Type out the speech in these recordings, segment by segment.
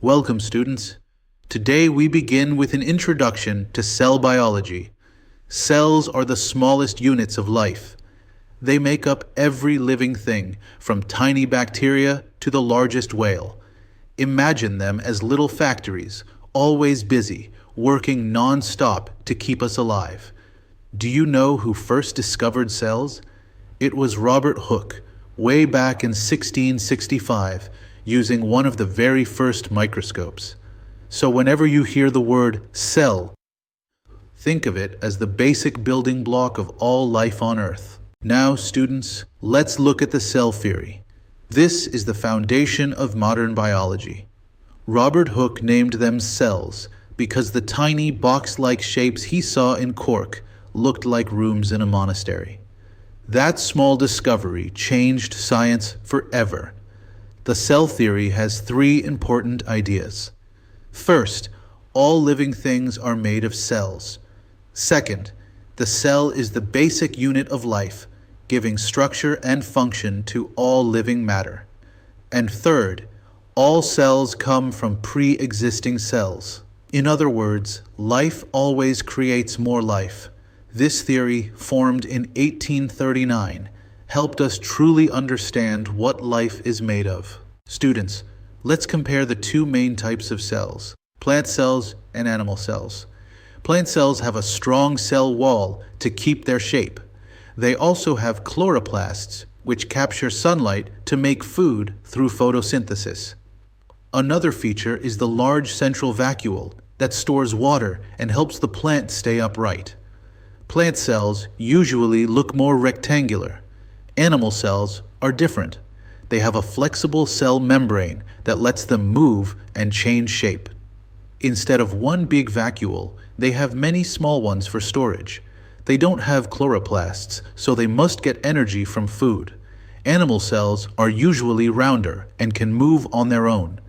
Welcome, students. Today we begin with an introduction to cell biology. Cells are the smallest units of life. They make up every living thing, from tiny bacteria to the largest whale. Imagine them as little factories, always busy, working non-stop to keep us alive. Do you know who first discovered cells? It was Robert Hooke, way back in 1665, using one of the very first microscopes. So whenever you hear the word cell, think of it as the basic building block of all life on Earth. Now, students, let's look at the cell theory. This is the foundation of modern biology. Robert Hooke named them cells because the tiny box-like shapes he saw in cork looked like rooms in a monastery. That small discovery changed science forever. The cell theory has three important ideas. First, all living things are made of cells. Second, the cell is the basic unit of life, giving structure and function to all living matter. And third, all cells come from pre-existing cells. In other words, life always creates more life. This theory, formed in 1839, helped us truly understand what life is made of. Students, let's compare the two main types of cells, plant cells and animal cells. Plant cells have a strong cell wall to keep their shape. They also have chloroplasts, which capture sunlight to make food through photosynthesis. Another feature is the large central vacuole that stores water and helps the plant stay upright. Plant cells usually look more rectangular. Animal cells are different. They have a flexible cell membrane that lets them move and change shape. Instead of one big vacuole, they have many small ones for storage. They don't have chloroplasts, so they must get energy from food. Animal cells are usually rounder and can move on their own.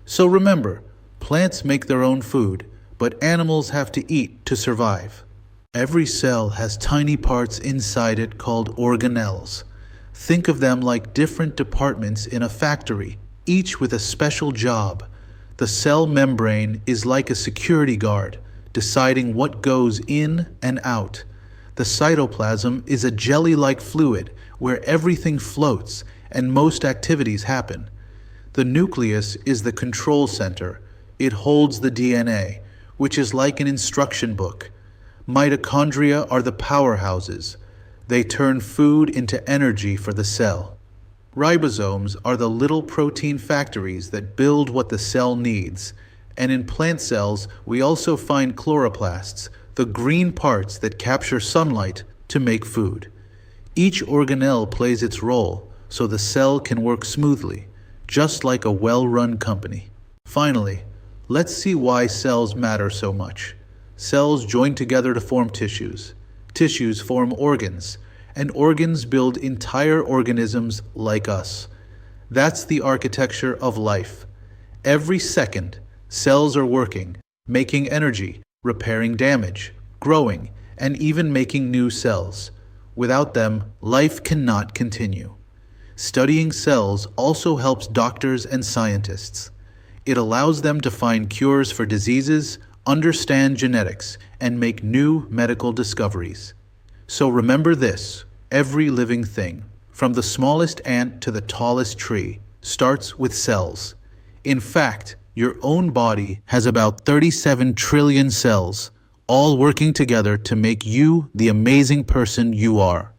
So remember, plants make their own food, but animals have to eat to survive. Every cell has tiny parts inside it called organelles. Think of them like different departments in a factory, each with a special job. The cell membrane is like a security guard, deciding what goes in and out. The cytoplasm is a jelly-like fluid where everything floats and most activities happen. The nucleus is the control center. It holds the DNA, which is like an instruction book. Mitochondria are the powerhouses. They turn food into energy for the cell. Ribosomes are the little protein factories that build what the cell needs. And in plant cells, we also find chloroplasts, the green parts that capture sunlight to make food. Each organelle plays its role, so the cell can work smoothly, just like a well-run company. Finally, let's see why cells matter so much. Cells join together to form tissues. Tissues form organs, and organs build entire organisms like us. That's the architecture of life. Every second, cells are working, making energy, repairing damage, growing, and even making new cells. Without them, life cannot continue. Studying cells also helps doctors and scientists. It allows them to find cures for diseases, understand genetics, and make new medical discoveries. So remember this, every living thing, from the smallest ant to the tallest tree, starts with cells. In fact, your own body has about 37 trillion cells, all working together to make you the amazing person you are.